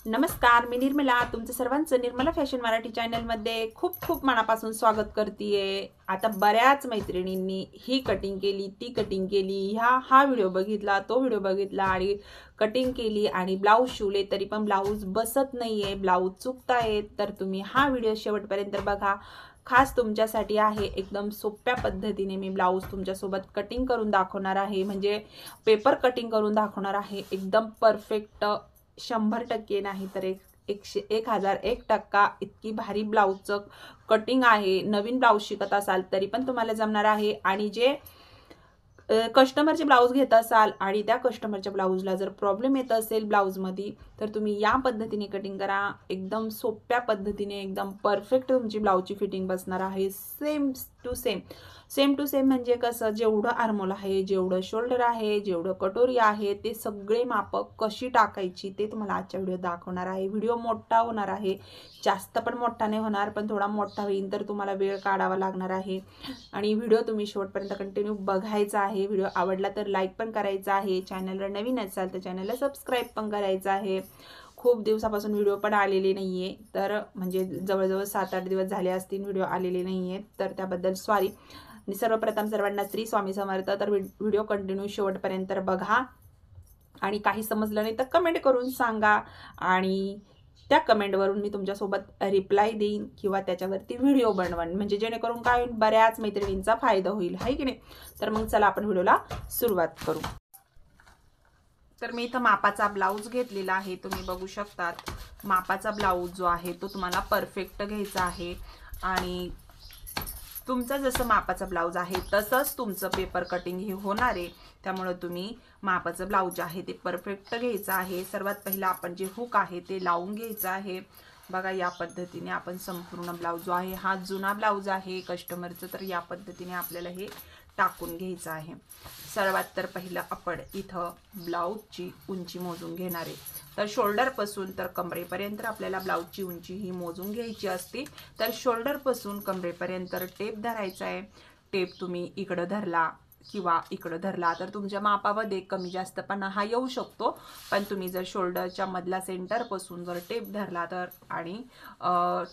नमस्कार, मी निर्मला. तुमचं सर्वांचं निर्मला फॅशन मराठी चॅनलमध्ये खूप खूप मनापासून स्वागत करतेय. आता बऱ्याच मैत्रिणींनी ही कटिंग केली, ती कटिंग केली, हा व्हिडिओ बघितला, तो व्हिडिओ बघितला आणि कटिंग केली आणि ब्लाऊज शिवले, तरी पण ब्लाऊज बसत नाहीये, ब्लाऊज चुकतायत. तर तुम्ही हा व्हिडिओ शेवटपर्यंत बघा. खास तुमच्यासाठी आहे. एकदम सोप्या पद्धतीने मी ब्लाऊज तुमच्यासोबत कटिंग करून दाखवणार आहे, म्हणजे पेपर कटिंग करून दाखवणार आहे. एकदम परफेक्ट, 100% नाही तर 1001% इतकी भारी ब्लाऊजचं कटिंग आहे. नवीन ब्लाऊज शिकत असाल तरी पण तुम्हाला जमणार आहे. आणि जे कस्टमरचे ब्लाऊज घेत असाल आणि त्या कस्टमरच्या ब्लाऊजला जर प्रॉब्लेम येत असेल ब्लाऊजमध्ये, तर तुम्ही या पद्धतीने कटिंग करा. एकदम सोप्या पद्धतीने एकदम परफेक्ट तुमची ब्लाऊजची फिटिंग बसणार आहे. सेम टू सेम म्हणजे कसं, जेवढं आर्मोल आहे, जेवढं शोल्डर आहे, जेवढं कटोरी आहे, ते सगळे मापं कशी टाकायची ते तुम्हाला आजच्या व्हिडिओ दाखवणार आहे. व्हिडिओ मोठा होणार आहे, जास्त पण मोठा नाही होणार, पण थोडा मोठा होईल तर तुम्हाला वेळ काढावा लागणार आहे. आणि व्हिडिओ तुम्ही शेवटपर्यंत कंटिन्यू बघायचा आहे. व्हिडिओ आवडला तर लाईक पण करायचा आहे. चॅनलवर नवीन असाल तर चॅनलला सबस्क्राईब पण करायचं आहे. खूप दिवसापासून व्हिडिओ पण आलेले नाहीये, तर म्हणजे जवळजवळ 7-8 दिवस झाले असतील व्हिडिओ आलेले नाहीये, तर त्याबद्दल सॉरी. आणि सर्वप्रथम सर्वांना श्री स्वामी समर्थ. तर व्हिडिओ कंटिन्यू शेवटपर्यंत बघा आणि काही समजलं नाही तर कमेंट करून सांगा आणि त्या कमेंटवरून मी तुमच्यासोबत रिप्लाय देईन किंवा त्याच्यावरती व्हिडिओ बनवन, म्हणजे जेणेकरून काय बऱ्याच मैत्रिणींचा फायदा होईल, आहे की नाही. तर मग चला आपण व्हिडिओला सुरुवात करू. तर मी इथं मापाचा ब्लाऊज घेतलेला आहे, तुम्ही बघू शकतात. मापाचा ब्लाऊज जो आहे तो तुम्हाला परफेक्ट घ्यायचा आहे आणि तुमचा जसं मापाचा ब्लाऊज आहे तसंच तुमचं पेपर कटिंग हे होणार आहे. त्यामुळे तुम्ही मापाचं ब्लाऊज आहे ते परफेक्ट घ्यायचं आहे. सर्वात पहिला आपण जे हुक आहे ते लावून घ्यायचं आहे. बघा, या पद्धतीने आपण संपूर्ण ब्लाऊज जो आहे, हा जुना ब्लाऊज आहे कस्टमरचं, तर या पद्धतीने आपल्याला हे टाकून घ्यायचं आहे. सर्वात तर पहिलं आपण इथं ब्लाऊजची उंची मोजून घेणार आहे. तर शोल्डर पासून तर कमरेपर्यंत आपल्याला ब्लाऊजची उंची ही मोजून घ्यायची असते. तर शोल्डर पासून कमरेपर्यंत टेप धरायचा आहे. टेप तुम्ही इकडं धरला किंवा इकडं धरला तर तुमच्या मापामध्ये कमी जास्तपणा हा येऊ शकतो. पण तुम्ही जर शोल्डरच्या मधला सेंटर पासून जर टेप धरला तर, आणि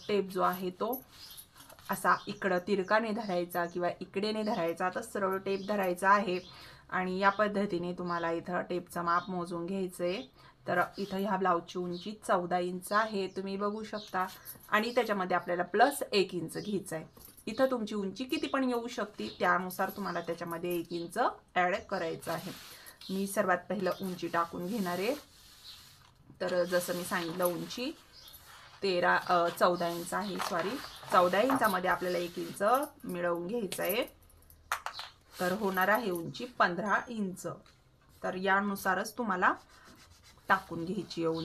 टेप जो आहे तो असा इकडं तिरकाने धरायचा किंवा इकडेने धरायचा, तर सरळ टेप धरायचा आहे. आणि या पद्धतीने तुम्हाला इथं टेपचं माप मोजून घ्यायचंय. तर इथं ह्या ब्लाऊजची उंची 14 इंच आहे, तुम्ही बघू शकता. आणि त्याच्यामध्ये आपल्याला प्लस 1 इंच घ्यायचं आहे. इथं तुमची उंची किती पण येऊ शकते, त्यानुसार तुम्हाला त्याच्यामध्ये 1 इंच ॲड करायचं आहे. मी सर्वात पहिलं उंची टाकून घेणार आहे. तर जसं मी सांगितलं, उंची 14 इंच आहे. सॉरी, 14 इंचामध्ये आपल्याला 1 इंच मिळवून घ्यायचं आहे. तर होणार आहे उंची 15 इंच. तर यानुसारच तुम्हाला टाकून घ्यायची आहे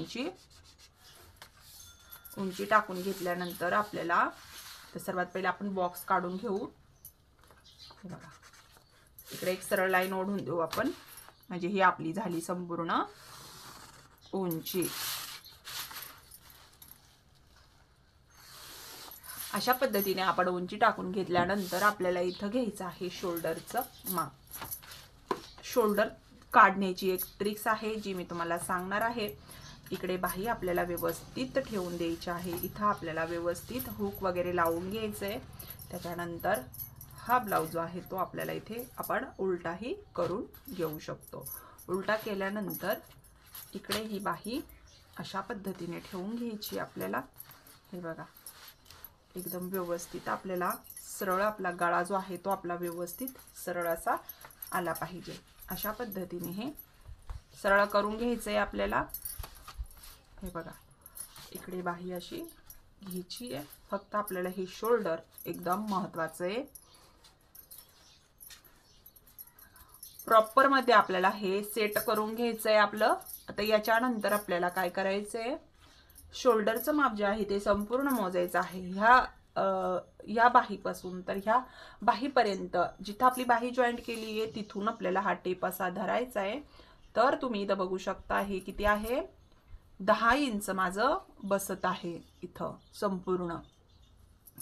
उंची टाकून घेतल्यानंतर आपल्याला, तर सर्वात पहिले आपण बॉक्स काढून घेऊ. बघा, इकडे एक सरळ लाईन ओढून देऊ आपण, म्हणजे ही आपली झाली संपूर्ण उंची. अशा पद्धतीने आपण उंची टाकून घेतल्यानंतर आपल्याला इथं घ्यायचं आहे शोल्डरचं माप. शोल्डर काढण्याची एक ट्रिक्स आहे जी मी तुम्हाला सांगणार आहे. इकडे बाही आपल्याला व्यवस्थित ठेवून द्यायची आहे. इथं आपल्याला व्यवस्थित हुक वगैरे लावून घ्यायचंय. त्याच्यानंतर हा ब्लाऊज जो आहे तो आपल्याला इथे आपण उलटाही करून घेऊ शकतो. उलटा केल्यानंतर इकडे ही बाही अशा पद्धतीने ठेवून घ्यायची आपल्याला. हे बघा, एकदम व्यवस्थित आपल्याला सरळ आपला गळा जो आहे तो आपला व्यवस्थित सरळ असा आला पाहिजे. अशा पद्धतीने हे सरळ करून घ्यायचंय आपल्याला. हे बघा, इकडे बाही अशी घ्यायची आहे. फक्त आपल्याला हे शोल्डर एकदम महत्वाचं आहे. प्रॉपर मध्ये आपल्याला हे सेट करून घ्यायचंय आपलं. आता याच्यानंतर आपल्याला काय करायचंय, शोल्डरचं माप जे आहे ते संपूर्ण मोजायचं आहे. ह्या बाहीपासून तर ह्या बाहीपर्यंत, जिथं आपली बाही जॉईंट केली आहे तिथून आपल्याला हा टेप असा धरायचा आहे. तर तुम्ही इथं बघू शकता हे किती आहे, 10 इंच माझं बसत आहे. इथं संपूर्ण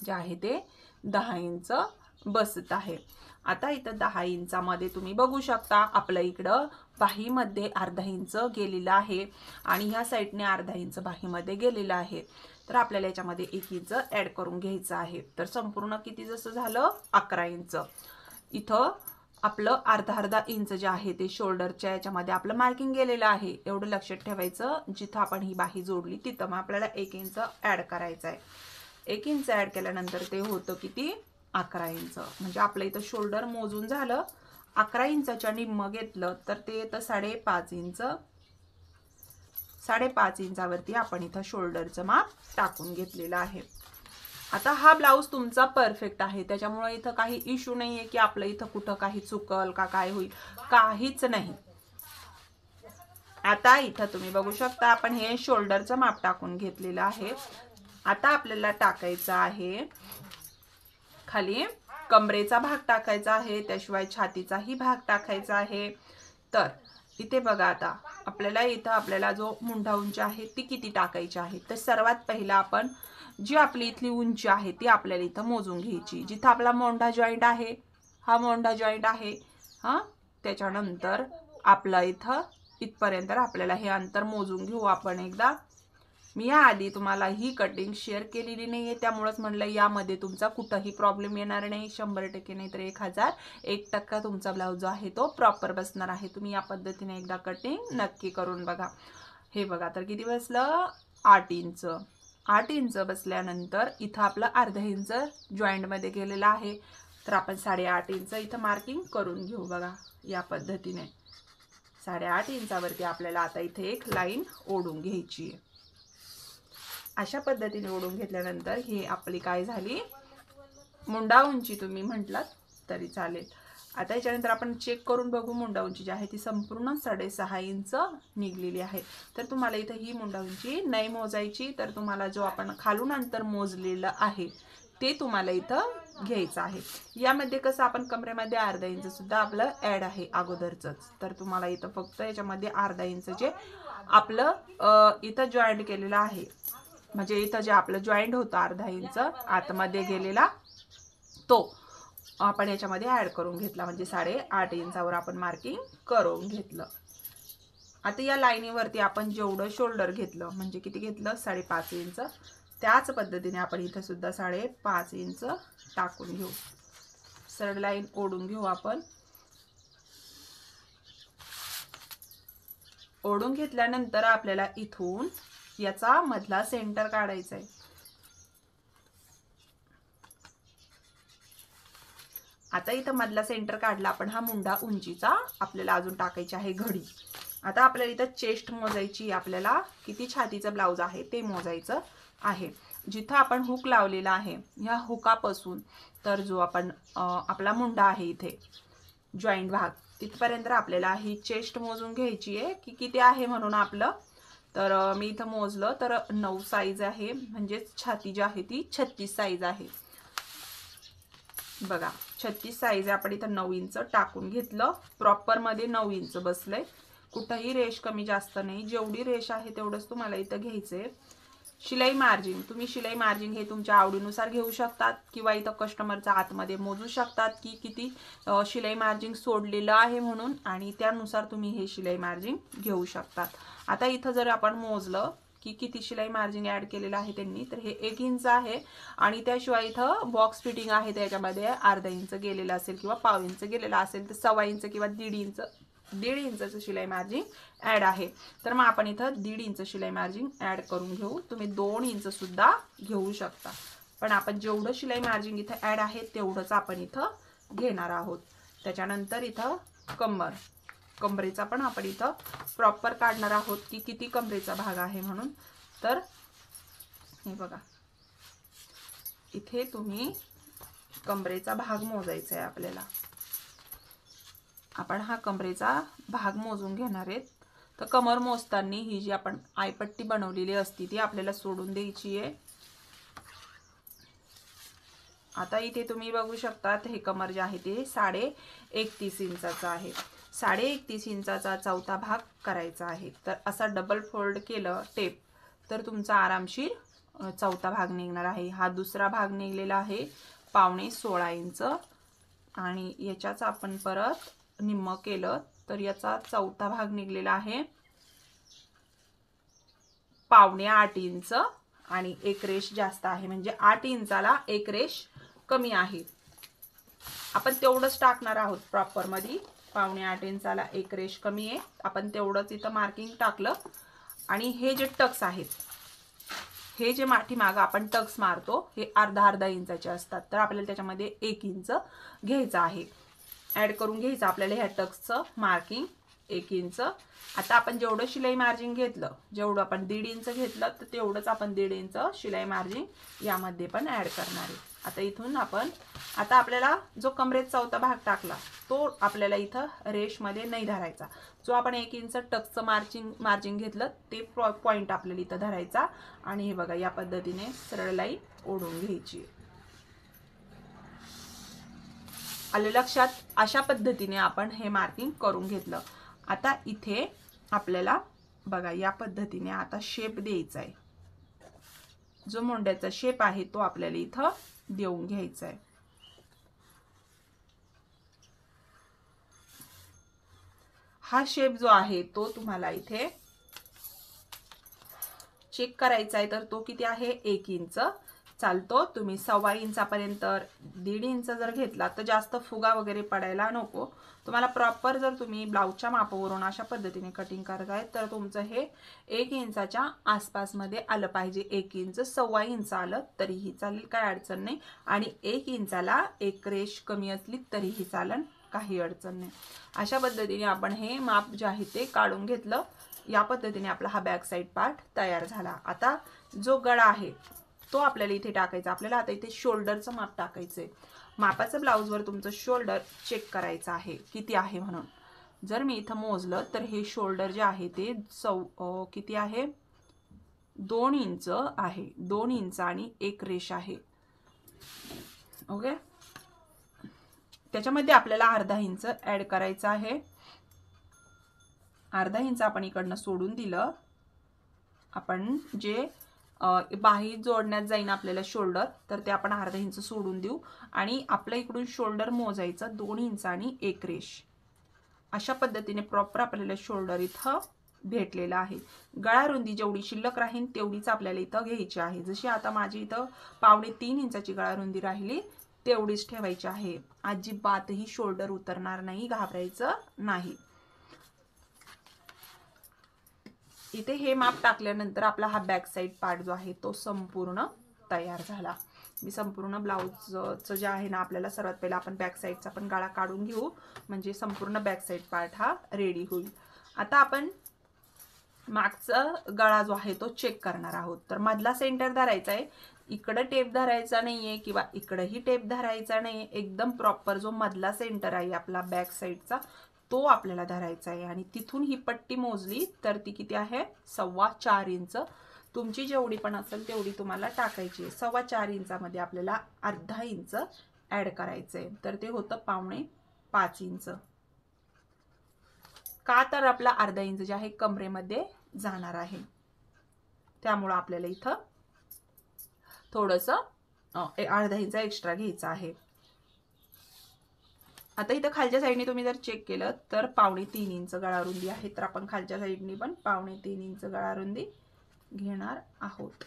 जे आहे ते 10 इंच बसत आहे. आता इथं 10 इंचामध्ये तुम्ही बघू शकता आपलं इकडं बाहीमध्ये अर्धा इंच गेलेलं आहे आणि ह्या साईडने अर्धा इंच बाहीमध्ये गेलेलं आहे. तर आपल्याला याच्यामध्ये 1 इंच ऍड करून घ्यायचं आहे. तर संपूर्ण किती जसं झालं 11 इंच. इथं आपलं अर्धा इंच जे आहे ते शोल्डरच्या याच्यामध्ये आपलं मार्किंग गेलेलं आहे. एवढं लक्षात ठेवायचं. जिथं आपण ही बाही जोडली तिथं मग आपल्याला 1 इंच ऍड करायचं आहे. 1 इंच ऍड केल्यानंतर ते होतं किती 11 इंच. म्हणजे आपलं इथं शोल्डर मोजून झालं. 11 इंचाच्या निम्म घेतलं तर ते येतं 5.5 इंच. 5.5 इंचावरती आपण इथं शोल्डरचं माप टाकून घेतलेलं आहे. आता हा ब्लाऊज तुमचा परफेक्ट आहे, त्याच्यामुळे इथं काही इश्यू नाहीये की आपलं इथं कुठं काही चुकल का काय होईल, काहीच नाही. आता इथं तुम्ही बघू शकता आपण हे शोल्डरचं माप टाकून घेतलेलं आहे. आता आपल्याला टाकायचं आहे खाली कमरेचा भाग टाकायचा आहे, त्याशिवाय छातीचाही भाग टाकायचा आहे. तर इथे बघा आता आपल्याला जो मुंडा उंची आहे ती किती टाकायची आहे. तर सर्वात पहिला आपण जी आपली इथली उंची आहे ती आपल्याला इथं मोजून घ्यायची. जिथं आपला मोंढा जॉईंट आहे, हा मोंढा जॉईंट आहे त्याच्यानंतर आपला इथं इथपर्यंत आपल्याला हे अंतर मोजून घेऊ आपण एकदा. मी याआधी तुम्हाला ही कटिंग शेअर केलेली नाहीये, त्यामुळेच म्हणलं यामध्ये तुमचा कुठंही प्रॉब्लेम येणार नाही. 100% नाही तर 1001% तुमचा ब्लाऊज जो आहे तो प्रॉपर बसणार आहे. तुम्ही या पद्धतीने एकदा कटिंग नक्की करून बघा. हे बघा तर किती बसलं 8 इंच. 8 इंच बसल्यानंतर इथं आपलं अर्धा इंच जॉईंट मध्ये गेलेला आहे. तर आपण 8.5 इंच इथं मार्किंग करून घेऊ. बघा या पद्धतीने 8.5 इंचावरती आपल्याला आता इथे एक लाईन ओढून घ्यायची आहे. अशा पद्धतीने ओढून घेतल्यानंतर ही आपली काय झाली मुंडा उंची तुम्ही म्हटलात तरी चालेल. आता याच्यानंतर आपण चेक करून बघू. मुंडा उंची जी आहे ती संपूर्ण 6.5 इंच निघलेली आहे. तर तुम्हाला इथं ही मुंडा उंची नाही मोजायची, तर तुम्हाला जो आपण खालून अंतर मोजलेलं आहे ते तुम्हाला इथं घ्यायचं आहे. यामध्ये कसं आपण कमरेमध्ये अर्धा इंच सुद्धा आपलं ऍड आहे अगोदरच. तर तुम्हाला इथं फक्त याच्यामध्ये अर्धा इंच जे आपलं इथं जॉईंट केलेलं आहे, म्हणजे इथं जे आपलं जॉईंट होतं अर्धा इंच आतमध्ये गेलेला तो आपण याच्यामध्ये ऍड करून घेतला. म्हणजे 8.5 इंचावर आपण मार्किंग करून घेतलं. आता या लाईनीवरती आपण जेवढं शोल्डर घेतलं म्हणजे किती घेतलं 5.5 इंच, त्याच पद्धतीने आपण इथं सुद्धा 5.5 इंच टाकून घेऊ. सरळ लाईन ओढून घेऊ आपण. ओढून घेतल्यानंतर आपल्याला इथून याचा मधला सेंटर काढायचा आहे. आता इथं मधला सेंटर काढला आपण. हा मुंडा उंचीचा आपल्याला अजून टाकायची आहे घडी. आता आपल्याला इथं चेस्ट मोजायची, आपल्याला किती छातीचा ब्लाऊज आहे ते मोजायचं आहे. जिथं आपण हुक लावलेला आहे ह्या हुकापासून तर जो आपण आपला मुंडा आहे इथे जॉईंट भाग तिथपर्यंत आपल्याला ही चेस्ट मोजून घ्यायची आहे की किती आहे म्हणून आपलं. तर मी इथं मोजलं तर 9 साईज आहे, म्हणजे छाती जी आहे ती 36 साईज आहे. बघा 36 साईज आहे. आपण इथं 9 इंच टाकून घेतलं. प्रॉपर मध्ये 9 इंच बसलंय. कुठंही रेष कमी जास्त नाही, जेवढी रेष आहे तेवढंच तुम्हाला इथं घ्यायचंय. शिलाई मार्जिन तुम्ही शिलाई मार्जिन हे तुमच्या आवडीनुसार घेऊ शकतात किंवा इथं कस्टमरचा आतमध्ये मोजू शकतात की किती शिलाई मार्जिन सोडलेलं आहे म्हणून, आणि त्यानुसार तुम्ही हे शिलाई मार्जिन घेऊ शकतात. आता इथं जर आपण मोजलं की किती शिलाई मार्जिन ऍड केलेलं आहे त्यांनी, तर हे 1 इंच आहे. आणि त्याशिवाय इथं बॉक्स फिटिंग आहे त्याच्यामध्ये अर्धा इंच गेलेलं असेल किंवा पाव इंच गेलेला असेल तर 1.25 इंच किंवा 1.5 इंचाचं शिलाई मार्जिन ऍड आहे. तर मग आपण इथं 1.5 इंच शिलाई मार्जिन ऍड करून घेऊ. तुम्ही 2 इंच सुद्धा घेऊ शकता, पण आपण जेवढं शिलाई मार्जिन इथं ऍड आहे तेवढंच आपण इथं घेणार आहोत. त्याच्यानंतर इथं कमरेचा पण आपण इथं प्रॉपर काढणार आहोत की किती कमरेचा भाग आहे म्हणून. तर हे बघा इथे तुम्ही कमरेचा भाग मोजायचा आहे आपल्याला. आपण हा कमरेचा भाग मोजून घेणार आहेत. तर कमर मोजताना ही जी आपण आयपट्टी बनवलेली असती ती आपल्याला सोडून द्यायची आहे. आता इथे तुम्ही बघू शकता हे कमर जे आहे ते 31.5 इंचाचं आहे. 31.5 इंचाचा चौथा भाग करायचा आहे. तर असा डबल फोल्ड केलं टेप तर तुमचा आरामशीर चौथा भाग निघणार आहे. हा दुसरा भाग निघलेला आहे 15.16 इंच. आणि याच्याच आपण परत निम्म केलं तर याचा चौथा भाग निघलेला आहे 7.5 इंच आणि एक रेष जास्त आहे, म्हणजे 8 इंचाला एक रेष कमी आहे. आपण तेवढंच टाकणार आहोत प्रॉपर मध्ये. 7.5 इंचाला एक रेष कमी आहे, आपण तेवढंच इथं मार्किंग टाकलं. आणि हे जे टक्स आहेत, हे जे पाठीमागं आपण टक्स मारतो हे अर्धा इंचाचे असतात, तर आपल्याला त्याच्यामध्ये 1 इंच घ्यायचं आहे, ऍड करून घ्यायचं आपल्याला ह्या टक्सचं मार्किंग 1 इंच. आता आपण जेवढं शिलाई मार्जिन घेतलं, जेवढं आपण 1.5 इंच घेतलं तर तेवढंच आपण 1.5 इंच शिलाई मार्जिन यामध्ये पण ऍड करणार आहे. आता इथून आपण आता आपल्याला जो कमरेत चौथा भाग टाकला तो आपल्याला इथं रेषमध्ये नाही धरायचा. जो आपण 1 इंच टक्सचं मार्जिन घेतलं ते पॉइंट आपल्याला इथं धरायचा. आणि हे बघा या पद्धतीने सरळ लाईन ओढून घ्यायची. आले लक्षात? अशा पद्धतीने आपण हे मार्किंग करून घेतलं. आता इथे आपल्याला बघा या पद्धतीने आता शेप द्यायचा आहे. जो मोंड्याचा शेप आहे तो आपल्याला इथं देऊन घ्यायचा आहे. हा शेप जो आहे तो तुम्हाला इथे चेक करायचा आहे, तर तो किती आहे 1 इंच चालतो. तुम्ही 1.25 इंचापर्यंत 1.5 इंच जर घेतला तर जास्त फुगा वगैरे पडायला नको. तुम्हाला प्रॉपर जर तुम्ही ब्लाऊजच्या मापावरून अशा पद्धतीने कटिंग करताय तर तुमचं हे 1 इंचाच्या आसपास मध्ये आलं पाहिजे. 1 इंच 1.25 इंच आलं तरीही चालेल, काय अडचण नाही. आणि 1 इंचाला एक रेष कमी असली तरीही चालेल, काही अडचण नाही. अशा पद्धतीने आपण हे माप जे आहे ते काढून घेतलं. या पद्धतीने आपला हा बॅक साइड पार्ट तयार झाला. आता जो गळा आहे तो आपल्याला इथे टाकायचा. आपल्याला आता इथे शोल्डरचं माप टाकायचंय. मापाचं ब्लाऊजवर तुमचं शोल्डर चेक करायचं आहे किती आहे म्हणून. जर मी इथं मोजलं तर हे शोल्डर जे आहे ते किती आहे 2 इंच आहे. 2 इंच आणि एक रेष आहे. ओके, त्याच्यामध्ये आपल्याला अर्धा इंच ऍड करायचं आहे. अर्धा इंच आपण इकडनं सोडून दिलं. आपण जे बाही जोडण्यात जाईन आपल्याला शोल्डर, तर ते आपण अर्धा इंच सोडून देऊ. आणि आपल्या इकडून शोल्डर मोजायचं 2 इंच आणि एक रेष. अशा पद्धतीने प्रॉपर आपल्याला शोल्डर इथं भेटलेला आहे. गळा रुंदी जेवढी शिल्लक राहील तेवढीच आपल्याला इथं घ्यायची आहे. जशी आता माझी इथं 2.25 इंचाची गळा रुंदी राहिली तेवढीच ठेवायची आहे. अजिबातही शोल्डर उतरणार नाही, घाबरायचं नाही. इथे हे माप टाकल्यानंतर आपला हा बॅक साइड पार्ट जो आहे तो संपूर्ण तयार झाला. मी संपूर्ण ब्लाऊजचं जे आहे ना, आपल्याला सर्वात पहिला आपण बॅक साइडचा पण गळा काढून घेऊ, म्हणजे संपूर्ण बॅक साइड पार्ट हा रेडी होईल. आता आपण मागचा गळा जो आहे तो चेक करणार आहोत. तर मधला सेंटर धरायचा आहे, इकडे टेप धरायचा नाहीये किंवा इकडेही टेप धरायचा नाहीये. एकदम प्रॉपर जो मधला सेंटर आहे आपला बॅक साइडचा तो आपल्याला धरायचा आहे. आणि तिथून ही पट्टी मोजली तर ती किती आहे 4.25 इंच. तुमची जेवढी पण असेल तेवढी तुम्हाला टाकायची आहे. 4.25 इंचामध्ये आपल्याला अर्धा इंच ऍड करायचंय, तर ते होतं 4.25 इंच. का तर आपला अर्धा इंच जे आहे कमरेमध्ये जाणार आहे, त्यामुळे आपल्याला इथं थोडंसं अर्धा इंच एक्स्ट्रा घ्यायचा आहे. आता इथं खालच्या साईडने तुम्ही जर चेक केलं तर 2.25 इंच गळा रुंदी आहे, तर आपण खालच्या साईडने पण 2.25 इंच गळा रुंदी घेणार आहोत.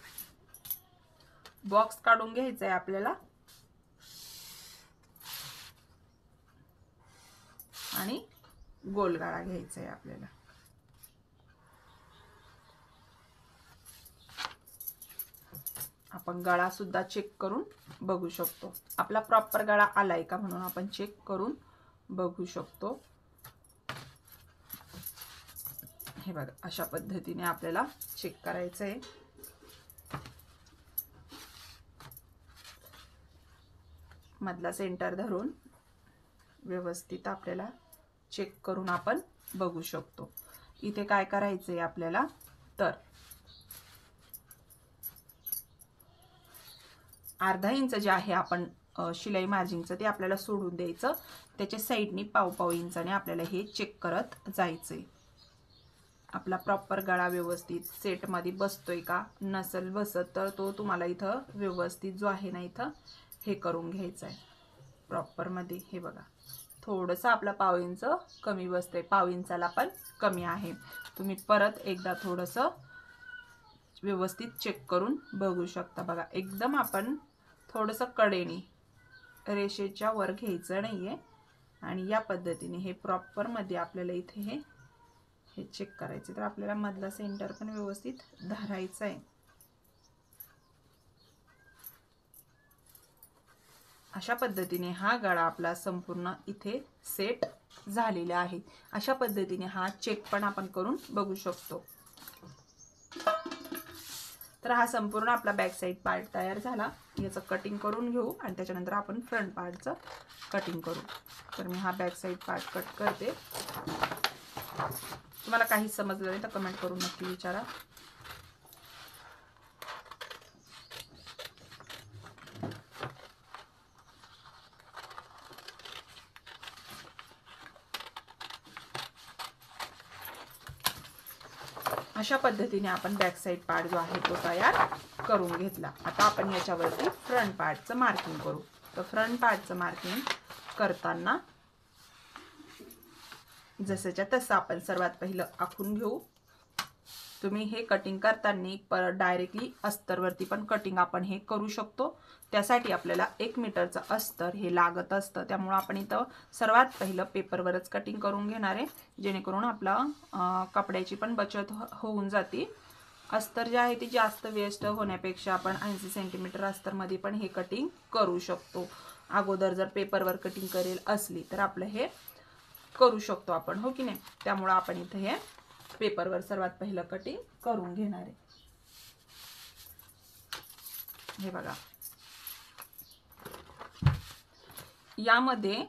बॉक्स काढून घ्यायचा आहे आपल्याला आणि गोल गळा घ्यायचा आहे आपल्याला. आपण गळा सुद्धा चेक करून बघू शकतो. आपला प्रॉपर गळा आलाय का म्हणून आपण चेक करून बघू शकतो. हे बघा अशा पद्धतीने आपल्याला चेक करायचं आहे. मधला सेंटर धरून व्यवस्थित आपल्याला चेक करून आपण बघू शकतो. इथे काय करायचंय आपल्याला, तर अर्धा इंच जे आहे आपण शिलाई मार्जिनचं ते आपल्याला सोडून द्यायचं. त्याच्या साईडनी 1.25 इंचाने आपल्याला हे चेक करत जायचंय. आपला प्रॉपर गळा व्यवस्थित सेट मध्ये बसतोय का, नसेल बसत तर तो तुम्हाला इथं व्यवस्थित जो आहे ना इथं हे करून घ्यायचा आहे. प्रॉपरमध्ये हे बघा थोडंसं आपला पाव इंच कमी बसतंय, पाव इंचाला पण कमी आहे. तुम्ही परत एकदा थोडंसं व्यवस्थित चेक करून बघू शकता. बघा एकदम आपण थोडंसं कडेने रेषेच्या वर घ्यायचं नाहीये आणि या पद्धतीने हे प्रॉपरमध्ये आपल्याला इथे हे चेक करायचे. तर आपल्याला मधला सेंटर पण व्यवस्थित धरायचा आहे. अशा पद्धतीने हा गळा आपला संपूर्ण इथे सेट झालेला आहे. अशा पद्धतीने हा चेक पण आपण करून बघू शकतो. तर हा संपूर्ण आपला बॅक साइड पार्ट तयार झाला. याचं कटिंग करून घेऊ आणि त्याच्यानंतर आपण फ्रंट पार्टचं कटिंग करू. तर मी हा बॅक साइड पार्ट कट करते. तुम्हाला काही समजलं नाही तर कमेंट करून नक्की विचारा. अशा पद्धतीने आपण बॅक साइड पार्ट जो आहे तो तयार करून घेतला. आता आपण याच्यावरती फ्रंट पार्टचं मार्किंग करू. तर फ्रंट पार्टचं मार्किंग करताना जसंच्या तसं आपण सर्वात पहिलं आखून घेऊ. तुम्ही हे कटिंग करताना डायरेक्टली अस्तरवरती पण कटिंग आपण हे करू शकतो. त्यासाठी आपल्याला 1 मीटरचं अस्तर हे लागत असतं. त्यामुळे आपण इथं सर्वात पहिलं पेपरवरच कटिंग करून घेणार आहे, जेणेकरून आपला कपड्याची पण बचत होऊन जाते. अस्तर जे आहे ते जास्त वेस्ट होण्यापेक्षा आपण 80 सेंटीमीटर अस्तरमध्ये पण हे कटिंग करू शकतो. अगोदर जर पेपरवर कटिंग करेल असली तर आपलं हे करू शकतो आपण, हो की नाही. त्यामुळे आपण इथे हे पेपरवर सर्वात पहिलं कटिंग करून घेणार आहे. हे बघा यामध्ये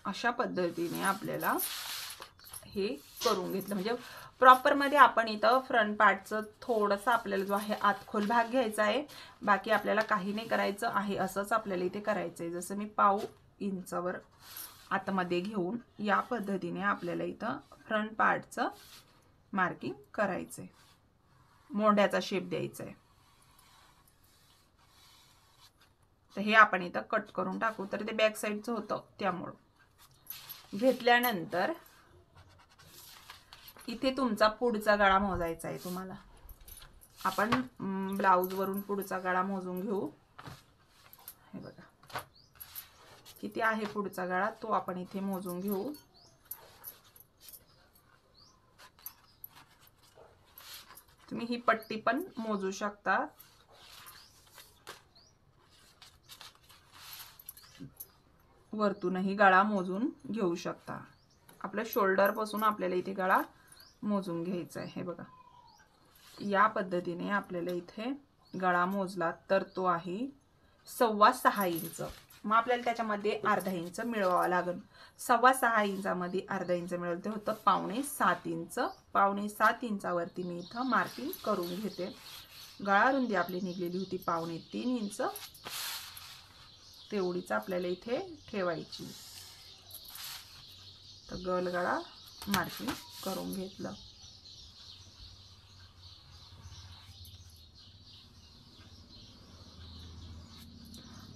अशा पद्धतीने आपल्याला हे करून घेतलं. म्हणजे प्रॉपर मध्ये आपण इथं फ्रंट पार्टचं थोडंसं आपल्याला जो आहे आतखोल भाग घ्यायचा आहे. बाकी आपल्याला काही नाही करायचं आहे, असंच आपल्याला इथे करायचं आहे. जसं मी पाव इंचावर आतमध्ये घेऊन या पद्धतीने आपल्याला इथं फ्रंट पार्टचं मार्किंग करायचंय, मोंढ्याचा शेप द्यायचा आहे. तर हे आपण इथं कट करून टाकू. तर ते बॅक साईडचं होतं त्यामुळं घेतल्यानंतर इथे तुमचा पुढचा गळा मोजायचा आहे तुम्हाला. आपण ब्लाउज वरून पुढचा गळा मोजून घेऊ. हे बघा किती आहे पुढचा गळा तो आपण इथे मोजून घेऊ. तुम्ही ही पट्टी पण मोजू शकता. वरतूनही गळा मोजून घेऊ शकता. आपल्या शोल्डर पासून आपल्याला इथे गळा मोजून घ्यायचा आहे. हे बघा या पद्धतीने आपल्याला इथे गळा मोजला तर तो आहे 6.25 इंच. मग आपल्याला त्याच्यामध्ये अर्धा इंच मिळवावा लागेल. 6.25 इंचामध्ये अर्धा इंच मिळवलं ते होतं 6.25 इंच. 6.25 इंचावरती मी इथं मार्किंग करून घेते. गळा रुंदी आपली निघलेली होती 3.25 इंच. तेवढीच आपल्याला इथे ठेवायची. तर गल गळा मार्किंग करून घेतलं.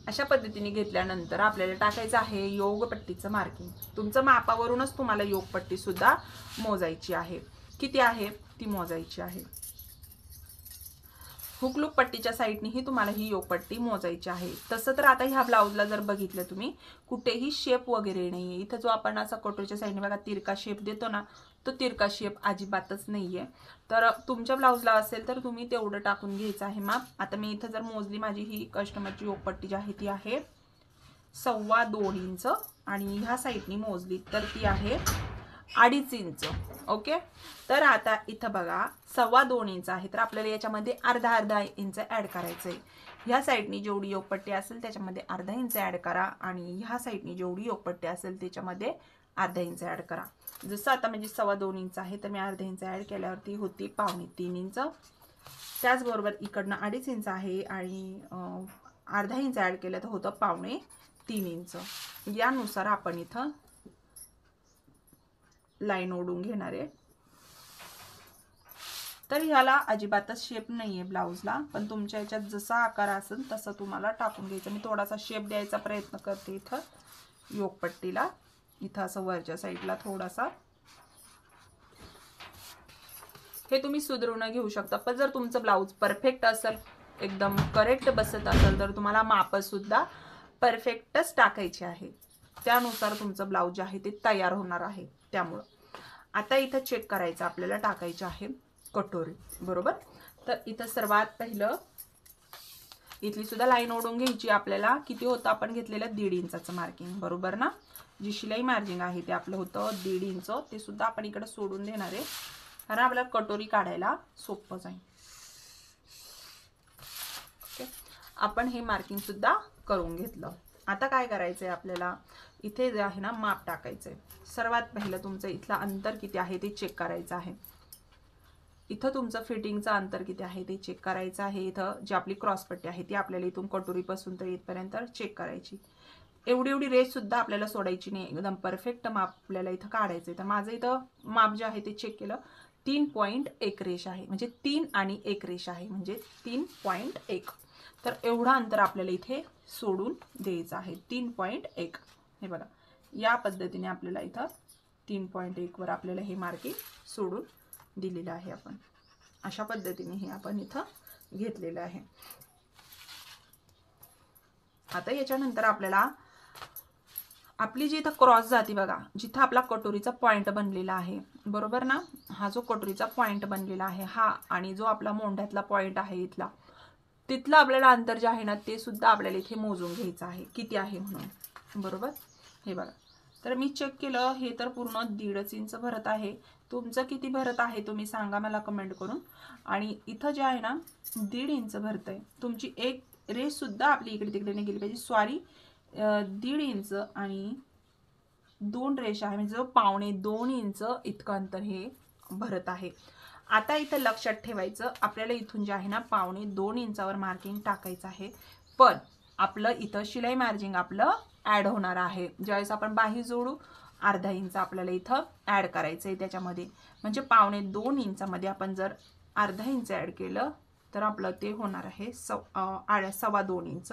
अशा पद्धतीने घेतल्यानंतर आपल्याला टाकायचं आहे योगपट्टीचं मार्किंग. तुमचं मापावरूनच तुम्हाला योगपट्टी सुद्धा मोजायची आहे. किती आहे ती मोजायची आहे. हुकलूक पट्टीच्या साईडनेही तुम्हाला ही योगपट्टी मोजायची आहे. तसं तर आता ह्या ब्लाउजला जर बघितलं तुम्ही कुठेही शेप वगैरे नाहीये. इथं जो आपण असा कटोरीच्या साईडने बघा तिरका शेप देतो ना, तो तिरका शेप अजिबातच नाहीये. तर तुमच्या ब्लाउजला असेल तर तुम्ही तेवढं टाकून घ्यायचं आहे माप. आता मी इथं जर मोजली माझी ही कस्टमरची योगपट्टी जी आहे ती आहे 2.25 इंच आणि ह्या साईडने मोजली तर ती आहे 2.5 इंच. ओके. तर आता इथं बघा 2.25 इंच आहे, तर आपल्याला याच्यामध्ये अर्धा इंच ऍड करायचंय. ह्या साईडनी जेवढी योगपट्टी असेल त्याच्यामध्ये अर्धा इंच ऍड करा आणि ह्या साईडनी जेवढी योगपट्टी असेल त्याच्यामध्ये अर्धा इंच ऍड करा. जसं आता म्हणजे 2.25 इंच आहे तर मी अर्धा इंच ऍड केल्यावरती होती 2.25 इंच. त्याचबरोबर इकडनं 2.5 इंच आहे आणि अर्धा इंच ऍड केलं तर होतं 2.25 इंच. यानुसार आपण इथं लाईन ओढून घेणार आहे. तर ह्याला अजिबातच शेप नाहीये ब्लाऊजला, पण तुमच्या ह्याच्यात जसा आकार असेल तसं तुम्हाला टाकून घ्यायचं. मी थोडासा शेप द्यायचा प्रयत्न करते इथं योगपट्टीला, इथं असं वरच्या साईडला थोडासा. हे तुम्ही सुधरवून घेऊ शकता. पण जर तुमचं ब्लाऊज परफेक्ट असेल, एकदम करेक्ट बसत असेल, तर तुम्हाला माप सुद्धा परफेक्टच टाकायचे आहे. त्यानुसार तुमचं ब्लाऊज जे आहे ते तयार होणार आहे. त्यामुळं आता इथं चेक करायचं आपल्याला, टाकायचं आहे कटोरी, बरोबर. तर इथं सर्वात पहिलं इथली सुद्धा लाईन ओढून घ्यायची आपल्याला. किती होतं आपण घेतलेलं 1.5 इंचाचं मार्किंग, बरोबर ना. जी शिलाई मार्जिंग आहे ते आपलं होतं 1.5 इंच. ते सुद्धा आपण इकडे सोडून देणार आहे, कारण आपल्याला कटोरी काढायला सोपं जाईल. ओके, आपण हे मार्किंग सुद्धा करून घेतलं. आता काय करायचंय आपल्याला, इथे जे आहे ना माप टाकायचंय. सर्वात पहिलं तुमचं इथलं अंतर किती आहे ते चेक करायचं आहे. इथं तुमचं फिटिंगचं अंतर किती आहे ते चेक करायचं आहे. इथं जी आपली क्रॉसपट्टी आहे ती आपल्याला इथून कटोरीपासून तर इथपर्यंत चेक करायची. एवढी रेष सुद्धा आपल्याला सोडायची नाही, एकदम परफेक्ट माप आपल्याला इथं काढायचंय. तर माझं इथं माप जे आहे ते चेक केलं, 3.1 रेष आहे, म्हणजे 3 आणि 1 रेष आहे, म्हणजे 3.1. तर एवढं अंतर आपल्याला इथे सोडून द्यायचं आहे, 3.1. हे बघा, या पद्धतीने आपल्याला इथं 3.1 वर आपल्याला हे मार्किंग सोडून दिलेलं आहे. आपण अशा पद्धतीने हे आपण इथं घेतलेलं आहे. आता याच्यानंतर आपल्याला आपली जी इथं क्रॉस जाती बघा, जिथं आपला कटोरीचा पॉइंट बनलेला आहे, बरोबर ना. हा जो कटोरीचा पॉइंट बनलेला आहे हा, आणि जो आपला मोंढ्यातला पॉइंट आहे इथला, तिथलं आपल्याला अंतर जे आहे ना ते सुद्धा आपल्याला इथे मोजून घ्यायचं आहे किती आहे म्हणून, बरोबर. हे बघा, तर मी चेक केलं, हे तर पूर्ण 1.5 इंच भरत आहे. तुमचं किती भरत आहे तुम्ही सांगा मला कमेंट करून. आणि इथं जे आहे ना 1.5 इंच भरतंय. तुमची एक रेष सुद्धा आपली इकडे तिकडे नाही गेली पाहिजे. सॉरी, 1.5 इंच आणि 2 रेषा आहे, म्हणजे 2.25 इंच इतकं अंतर हे भरत आहे. आता इथं लक्षात ठेवायचं, आपल्याला इथून जे आहे ना 2.25 इंचावर मार्किंग टाकायचं आहे. पण आपलं इथं शिलाई मार्जिंग आपलं ऍड होणार आहे. ज्यावेळेस आपण बाही जोडू, 1/2 इंच आपल्याला इथं ऍड करायचंय त्याच्यामध्ये. म्हणजे 2.25 इंचामध्ये आपण जर 1/2 इंच ऍड केलं तर आपलं ते होणार आहे 2.25 इंच.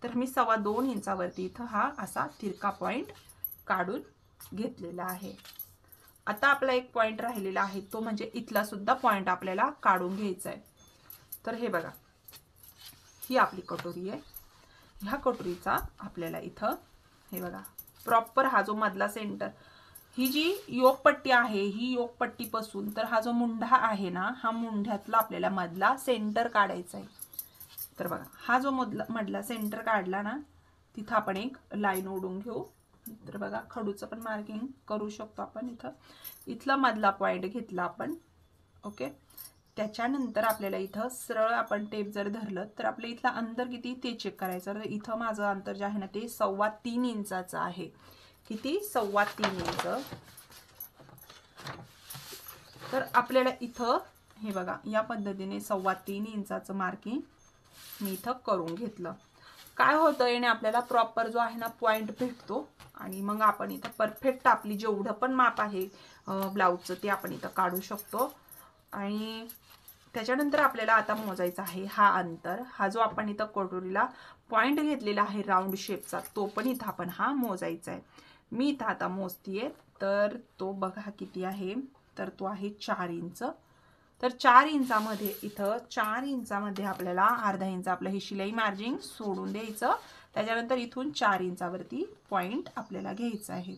तर मी 2.25 इंचावरती इथं हा असा तिरका पॉइंट काढून घेतलेला आहे. आता आपला एक पॉइंट राहिलेला आहे, तो म्हणजे इथला सुद्धा पॉइंट आपल्याला काढून घ्यायचा आहे. तर हे बघा, ही आपली कटोरी आहे. ह्या कटोरीचा आपल्याला इथं हे बघा प्रॉपर हा जो मधला सेंटर, ही जी योगपट्टी आहे, ही योगपट्टीपासून तर हा जो मुंढा आहे ना, हा मुंढ्यातला आपल्याला मधला सेंटर काढायचा आहे. तर बघा, हा जो मधला सेंटर काढला ना, तिथं आपण एक लाईन ओढून घेऊ. तर बघा, खडूचं पण मार्किंग करू शकतो आपण. इथला मधला पॉइंट घेतला आपण. ओके, त्याच्यानंतर आपल्याला इथं सरळ आपण टेप जर धरलं तर आपलं इथलं अंतर किती ते चेक करायचं. तर इथं माझं अंतर जे आहे ना ते 3.25 इंचाचं आहे. किती? 3.25 इंच. तर आपल्याला इथं हे बघा, या पद्धतीने 3.25 इंचाचं मार्किंग मी इथं करून घेतलं. काय होतं, याने आपल्याला प्रॉपर जो आहे ना पॉइंट भेटतो, आणि मग आपण इथं परफेक्ट आपली जेवढं पण माप आहे ब्लाऊजचं ते आपण इथं काढू शकतो. आणि त्याच्यानंतर आपल्याला आता मोजायचा आहे हा अंतर. हा जो आपण इथं कटोरीला पॉइंट घेतलेला आहे राऊंड शेपचा, तो पण इथं आपण हा मोजायचा आहे. मी इथं आता मोजतीये, तर तो बघा किती आहे. तर तो आहे 4 इंच. तर 4 इंचामध्ये इथं 4 इंचामध्ये आपल्याला 1/2 इंच आपलं हे शिलाई मार्जिंग सोडून द्यायचं. त्याच्यानंतर इथून 4 इंचावरती पॉइंट आपल्याला घ्यायचा आहे.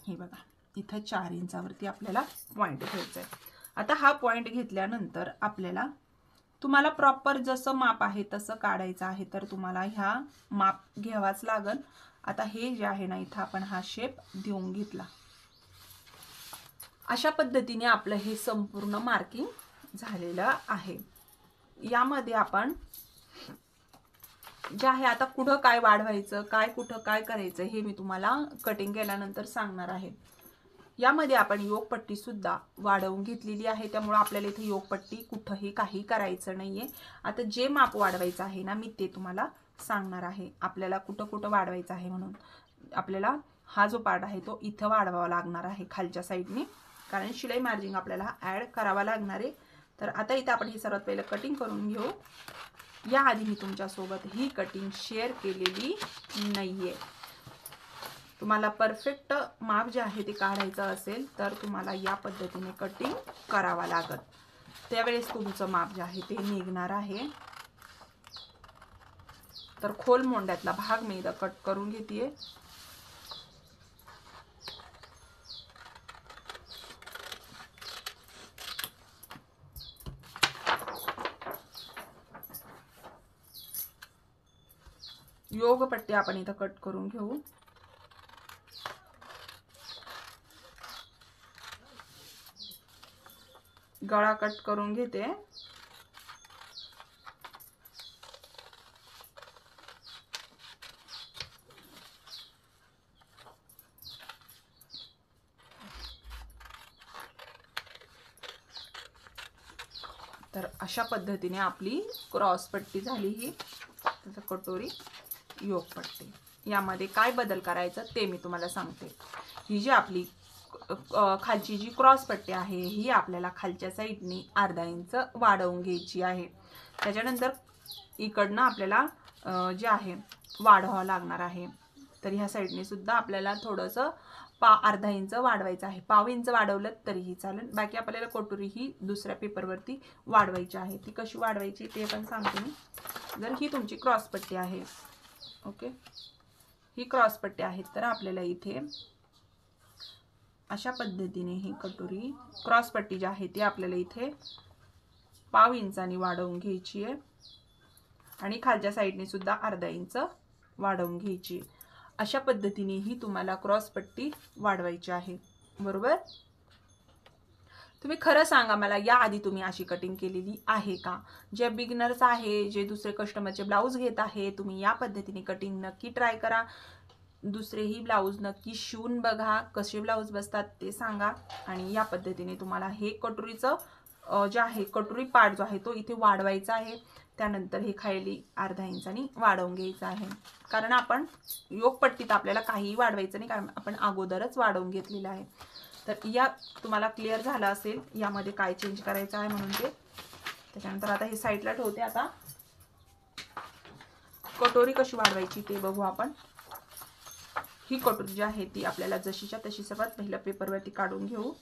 हे बघा, इथं 4 इंचावरती आपल्याला पॉइंट घ्यायचा आहे. आता हा पॉइंट घेतल्यानंतर आपल्याला, तुम्हाला प्रॉपर जसं माप आहे तसं काढायचं आहे, तर तुम्हाला ह्या माप घ्यावाच लागल. आता हे जे आहे ना, इथं आपण हा शेप देऊन घेतला. अशा पद्धतीने आपलं हे संपूर्ण मार्किंग झालेलं आहे. यामध्ये आपण जे आहे आता कुठं काय वाढवायचं, काय कुठं काय करायचं हे मी तुम्हाला कटिंग केल्यानंतर सांगणार आहे. यामध्ये आपण योगपट्टी सुद्धा वाढवून घेतलेली आहे, त्यामुळे आपल्याला इथे योगपट्टी कुठंही काही करायचं नाहीये. आता जे माप वाढवायचं आहे ना, मी ते तुम्हाला सांगणार आहे. आपल्याला कुठं कुठं वाढवायचं आहे म्हणून आपल्याला हा जो पार्ट आहे तो इथं वाढवावा लागणार आहे खालच्या साईडने, कारण शिलाई मार्जिन आपल्याला ॲड करावा लागणार आहे. तर आता इथं आपण ही सर्वात पहिलं कटिंग करून घेऊ. याआधी मी तुमच्यासोबत ही कटिंग शेअर केलेली नाहीये. तुम्हाला परफेक्ट माप जे आहे ते काढायचं असेल तर तुम्हाला या पद्धतीने कटिंग करावा लागत, त्यावेळेस तुमचं माप जे आहे ते निघणार आहे. तर खोल मोंड्यातला भाग मी इथं कट करून घेते. योगपट्टी आपण इथं कट करून घेऊ. गळा कट करून घेते. तर अशा पद्धतीने आपली क्रॉस पट्टी झाली. ही कटोरी योगपट्टी. यामध्ये काय बदल करायचं ते मी तुम्हाला सांगते. ही जी आपली खालची जी क्रॉस पट्टी आहे ही आपल्याला खालच्या साईडने अर्धा इंच वाढवून घ्यायची आहे. त्याच्यानंतर इकडनं आपल्याला जे आहे वाढवावं लागणार आहे. तर ह्या साईडने सुद्धा आपल्याला थोडंसं अर्धा इंच वाढवायचं आहे. पाव इंच वाढवलं तरीही चालेल. बाकी आपल्याला कटोरी ही दुसऱ्या पेपरवरती वाढवायची आहे. ती कशी वाढवायची ते पण सांगते मी. जर ही तुमची क्रॉस पट्टी आहे, ओके, ही क्रॉस पट्टी आहे, तर आपल्याला इथे अशा पद्धतीने ही कटोरी क्रॉस पट्टी जी आहे ती आपल्याला इथे पाव इंचानी वाढवून घ्यायची आहे आणि खालच्या साईडने सुद्धा अर्धा इंच वाढवून घ्यायची. अशा पद्धतीने ही तुम्हाला क्रॉस पट्टी वाढवायची आहे. बरोबर. तुम्ही खरं सांगा मला, याआधी तुम्ही अशी कटिंग केलेली आहे का? जे बिगिनर्स आहे, जे दुसरे कस्टमरचे ब्लाऊज घेत आहे, तुम्ही या पद्धतीने कटिंग नक्की ट्राय करा. दुसरेही ब्लाऊज नक्की शिवून बघा, कसे ब्लाऊज बसतात ते सांगा. आणि या पद्धतीने तुम्हाला हे कटोरीचं जे आहे कटोरी पार्ट जो आहे तो इथे वाढवायचा आहे. त्यानंतर हे खाली अर्धा इंचानी वाढवून घ्यायचं आहे. कारण आपण योगपट्टीत आपल्याला काहीही वाढवायचं नाही, कारण आपण अगोदरच वाढवून घेतलेलं आहे. तर या तुम्हाला क्लिअर झालं असेल यामध्ये काय चेंज करायचं आहे म्हणून ते. त्याच्यानंतर आता हे साईडला ठेवते. आता कटोरी कशी वाढवायची ते बघू आपण. ही कटोरी जी आहे ती आपल्याला जशीच्या तशी सर्वात पहिल्या पेपरवरती काढून घेऊ.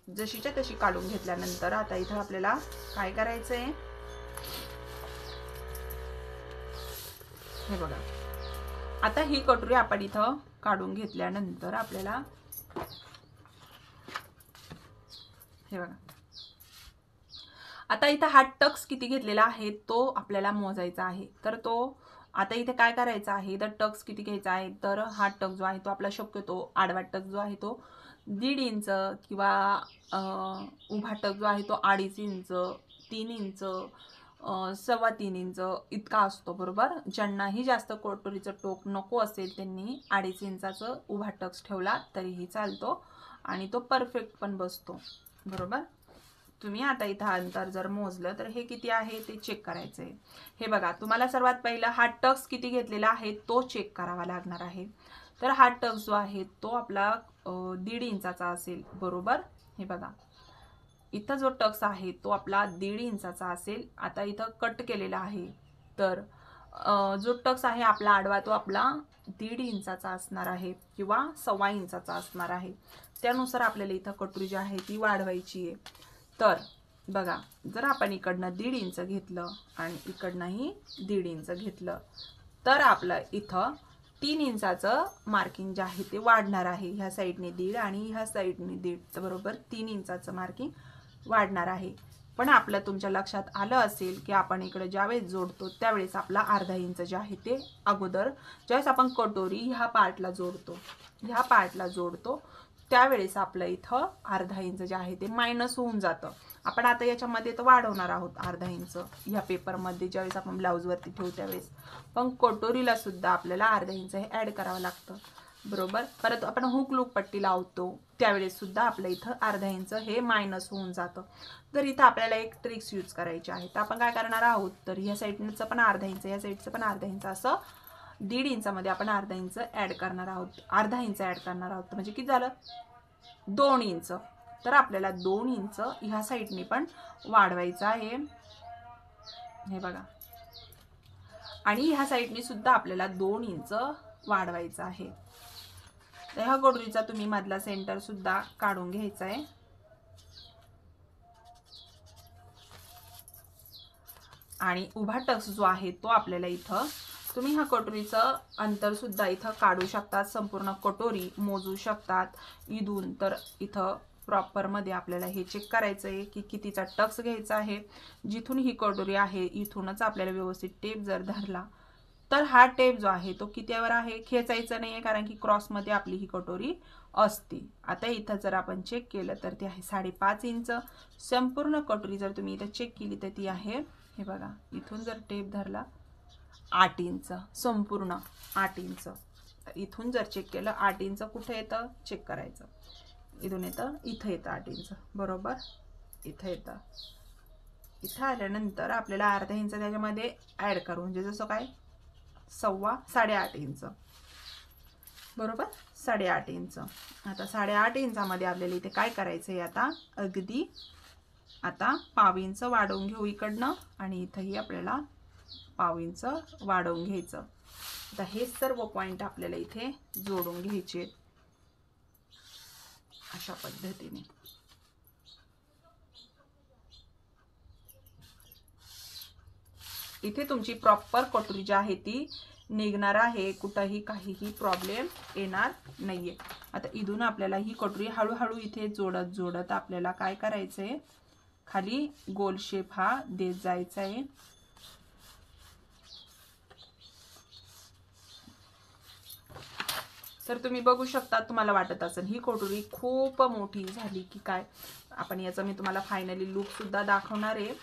जशीच्या तशी काढून घेतल्यानंतर आता इथं आपल्याला काय करायचंय, हे बघा. आता ही कटोरी आपण इथं काढून घेतल्यानंतर आपल्याला हे बघा, आता इथं हा टक्स किती घेतलेला आहे तो आपल्याला मोजायचा आहे. तर तो आता इथे काय करायचं आहे, तर टक्स किती घ्यायचा आहे, तर हा टक्स जो आहे तो आपला शक्यतो आडवा टक्स जो आहे तो 1.5 इंच किंवा उभा टक्स जो आहे तो 2.5 इंच, 3 इंच, 3.25 इंच इतका असतो. बरोबर. ज्यांनाही जास्त कटोरीचं टोक नको असेल त्यांनी 2.5 इंचाचं उभा टक्स ठेवला तरीही चालतो आणि तो परफेक्ट पण बसतो. बरोबर. तुम्ही आता इथं अंतर जर मोजलं तर हे किती आहे ते चेक करायचंय. हे बघा, तुम्हाला सर्वात पहिला हा टक्स किती घेतलेला आहे तो चेक करावा लागणार आहे. तर हा टक्स जो आहे तो आपला 1.5 इंचाचा असेल. बरोबर. हे बघा, इथं जो टक्स आहे तो आपला 1.5 इंचाचा असेल. आता इथं कट केलेला आहे, तर जो टक्स आहे आपला आडवा तो आपला 1.5 इंचाचा असणार आहे किंवा 1.25 इंचाचा असणार आहे. त्यानुसार आपल्याला इथं कटोरी जी आहे ती वाढवायची आहे. तर बघा, जर आपण इकडनं 1.5 इंच घेतलं आणि इकडनंही 1.5 इंच घेतलं तर आपलं इथं 3 इंचाचं मार्किंग जे आहे ते वाढणार आहे. ह्या साईडने 1.5 आणि ह्या साईडने 1.5, तर बरोबर 3 इंचाचं मार्किंग वाढणार आहे. पण आपलं तुमच्या लक्षात आलं असेल की आपण इकडे ज्यावेळेस जोडतो त्यावेळेस आपला अर्धा इंच जे आहे ते अगोदर ज्यावेळेस आपण कटोरी ह्या पार्टला जोडतो त्यावेळेस आपलं इथं अर्धा इंच जे आहे ते मायनस होऊन जातं. आपण आता याच्यामध्ये तर वाढवणार आहोत अर्धा इंच ह्या पेपरमध्ये ज्यावेळेस आपण ब्लाऊजवरती ठेवू त्यावेळेस, पण कटोरीला सुद्धा आपल्याला अर्धा इंच हे ॲड करावं लागतं. बरोबर. परत आपण हुक लूक पट्टी लावतो त्यावेळेस सुद्धा आपल्या इथं अर्धा इंच हे मायनस होऊन जातं. तर इथं आपल्याला एक ट्रिक्स यूज करायची आहे. तर आपण काय करणार आहोत, तर ह्या साईडचं पण अर्धा इंच, या साईडचं पण अर्धा इंच, असं 1.5 इंचामध्ये आपण अर्धा इंच ऍड करणार आहोत. अर्धा इंच ऍड करणार आहोत म्हणजे किती झालं, 2 इंच. तर आपल्याला 2 इंच ह्या साईडने पण वाढवायचं आहे, हे बघा. आणि ह्या साईडने सुद्धा आपल्याला 2 इंच वाढवायचं आहे. तर ह्या कटोरीचा तुम्ही मधला सेंटर सुद्धा काढून घ्यायचा आहे. आणि उभा टक्स जो आहे तो आपल्याला इथं, तुम्ही ह्या कटोरीचं अंतर सुद्धा इथं काढू शकतात, संपूर्ण कटोरी मोजू शकतात इथून. तर इथं प्रॉपर मध्ये आपल्याला हे चेक करायचं आहे की कितीचा टक्स घ्यायचा आहे. जिथून ही कटोरी आहे इथूनच आपल्याला व्यवस्थित टेप जर धरला तर हा टेप जो आहे तो कितीवर आहे, खेचायचा नाहीये, कारण की क्रॉसमध्ये आपली ही कटोरी असते. आता इथं जर आपण चेक केलं तर ती आहे 5.5 इंच. संपूर्ण कटोरी जर तुम्ही इथं चेक केली तर ती आहे, हे बघा, इथून जर टेप धरला 8 इंच, संपूर्ण 8 इंच. इथून जर चेक केलं 8 इंच कुठे येतं चेक करायचं, इथून येतं, इथं येतं 8 इंच, बरोबर. इथं येतं. इथं आल्यानंतर आपल्याला अर्धा इंच त्याच्यामध्ये ऍड करू, म्हणजे जसं काय 7.5 इंच, बरोबर, 8.5 इंच. आता 8.5 इंचामध्ये आपल्याला इथे काय करायचंय, आता अगदी आता 1/2 इंच वाढवून घेऊ इकडनं, आणि इथंही आपल्याला 1/2 इंच वाढवून घ्यायचं. आता हे सर्व पॉइंट आपल्याला इथे जोडून घ्यायचे अशा पद्धतीने. इथे तुमची प्रॉपर कटोरी जी आहे ती निघणार आहे, कुठेही काहीही प्रॉब्लेम येणार नाहीये. आता इथून आपल्याला ही कटोरी हळूहळू इथे जोडत जोडत आपल्याला काय करायचंय, खाली गोल शेप हा देत जायचा आहे. तर तुम्ही बघू शकता, तुम्हाला वाटत असेल ही कटोरी खूप मोठी झाली की काय. आपण याचा मी तुम्हाला फायनली लुक सुद्धा दाखवणार आहे.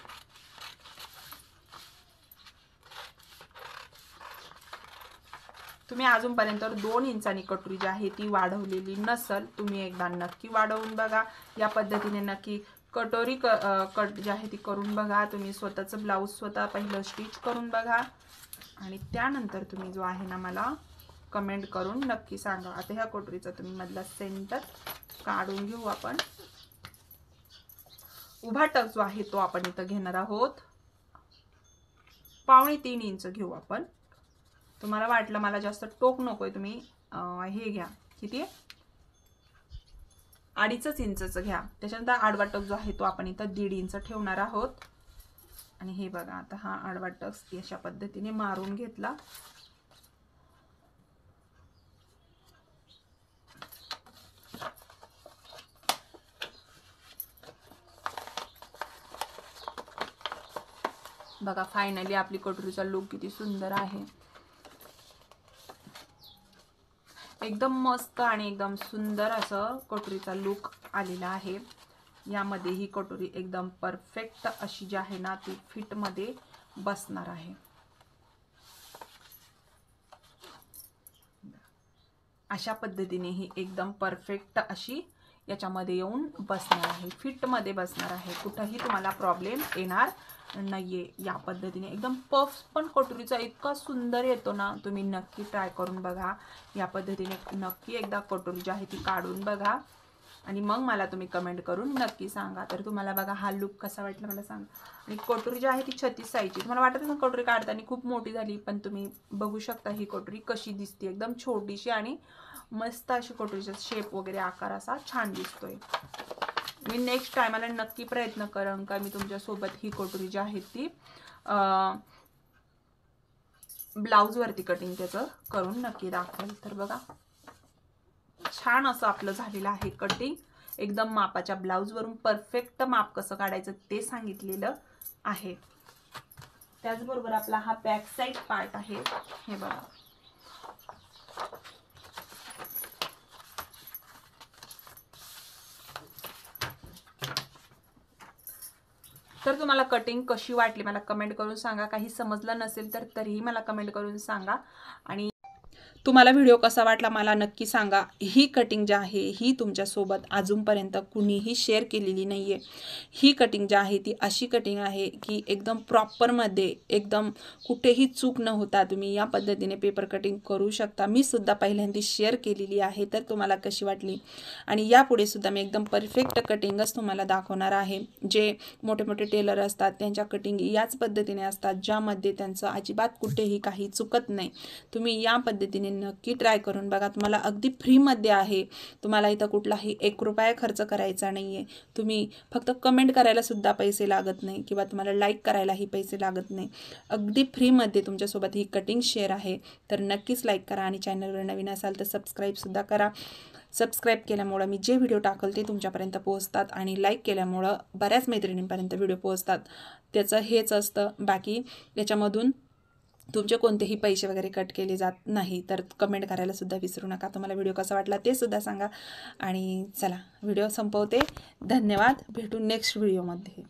तुम्ही अजूनपर्यंत 2 इंचांनी कटोरी जी आहे ती वाढवलेली नसल, तुम्ही एकदा नक्की वाढवून बघा. या पद्धतीने नक्की कटोरी कट जी आहे ती करून बघा. तुम्ही स्वतःचं ब्लाऊज स्वतः पहिलं स्टिच करून बघा, आणि त्यानंतर तुम्ही जो आहे ना मला कमेंट करून नक्की सांगा. आता ह्या कटोरीचा तुम्ही मधला सेंटर काढून घेऊ आपण. उभा टक जो आहे तो आपण इथं घेणार आहोत 2.25 इंच घेऊ आपण. तुम्हाला वाटलं मला जास्त टोक नकोय, तुम्ही हे घ्या, किती 2.5 इंचचं घ्या. त्याच्यानंतर आडवा टक जो आहे तो आपण इथं 1.5 इंच ठेवणार आहोत. आणि हे बघा, आता हा आडवा टक अशा पद्धतीने मारून घेतला. बघा फायनली आपली कटोरीचा लुक किती सुंदर आहे, एकदम मस्त आणि एकदम सुंदर असं कटोरीचा लुक आलेला आहे. यामध्ये ही कटोरी एकदम परफेक्ट अशी जी आहे ना ती फिट मध्ये बसणार आहे. अशा पद्धतीने ही एकदम परफेक्ट अशी याच्यामध्ये येऊन बसणार आहे, फिट मध्ये बसणार आहे, कुठेही तुम्हाला प्रॉब्लेम येणार नाहीये. या पद्धतीने एकदम पफ पण कटोरीचा इतका सुंदर येतो ना, तुम्ही नक्की ट्राय करून बघा. या पद्धतीने नक्की एकदा कटोरी जी आहे ती काढून बघा, आणि मग मला तुम्ही कमेंट करून नक्की सांगा. तर तुम्हाला बघा हा लुक कसा वाटला मला सांगा. आणि कटोरी जी आहे ती 36 साईजची. तुम्हाला वाटत ना कटोरी काढताना खूप मोठी झाली, पण तुम्ही बघू शकता ही कटोरी कशी दिसते, एकदम छोटीशी आणि मस्त अशी कटोरीचा शेप वगैरे आकार असा छान दिसतोय. मी नेक्स्ट टायमाला नक्की प्रयत्न करेन का मी तुमच्यासोबत ही कटोरी जी आहे ती ब्लाऊज वरती कटिंग त्याचं करून नक्की दाखवेल. तर बघा छान असं आपलं झालेलं आहे कटिंग, एकदम मापाच्या ब्लाऊज वरून परफेक्ट माप कसं काढायचं ते सांगितलेलं आहे. त्याचबरोबर आपला हा बॅक साइड पार्ट आहे, हे बघा. तर तुम्हाला कटिंग कशी वाटली मला कमेंट करून सांगा. काही समजलं नसेल तर तरीही मला कमेंट करून सांगा. आणि तुम्हाला व्हिडिओ कसा वाटला मला नक्की सांगा। ही कटिंग जी आहे ही तुमच्यासोबत अजूनपर्यंत कुणीही शेअर केलेली नाही आहे। ही कटिंग जी आहे ती अशी कटिंग आहे की एकदम प्रॉपरमध्ये एकदम कुठेही चूक न होता तुम्ही या पद्धतीने पेपर कटिंग करू शकता। मी सुद्धा पहिल्यांदा शेअर केलेली आहे, तर तुम्हाला कशी वाटली? आणि यापुढे सुद्धा मी एकदम परफेक्ट कटिंगच तुम्हाला दाखवणार आहे। जे मोठे मोठे टेलर असतात त्यांच्या कटिंग याच पद्धतीने असतात, ज्यामध्ये त्यांचं अजिबात कुठेही काही चुकत नाही। तुम्ही या पद्धतीने नक्की ट्राय करून बघा। तुम्हाला अगदी फ्रीमध्ये आहे, तुम्हाला इथं कुठलाही 1 रुपया खर्च करायचा नाही आहे। तुम्ही फक्त कमेंट करायला सुद्धा पैसे लागत नाही किंवा तुम्हाला लाईक करायलाही पैसे लागत नाही। अगदी फ्रीमध्ये तुमच्यासोबत ही कटिंग शेअर आहे, तर नक्कीच लाईक करा आणि चॅनलवर नवीन असाल तर सबस्क्राईबसुद्धा करा। सबस्क्राईब केल्यामुळं मी जे व्हिडिओ टाकल ते तुमच्यापर्यंत पोहोचतात आणि लाईक केल्यामुळं बऱ्याच मैत्रिणींपर्यंत व्हिडिओ पोहोचतात, त्याचं हेच असतं। बाकी याच्यामधून तुमचे कोणतेही पैसे वगैरे कट केले जात नाही। तर कमेंट करायला सुद्धा विसरू नका। तुम्हाला व्हिडिओ कसा वाटला ते सुद्धा सांगा। आणि चला व्हिडिओ संपवते। धन्यवाद, भेटू नेक्स्ट व्हिडिओमध्ये।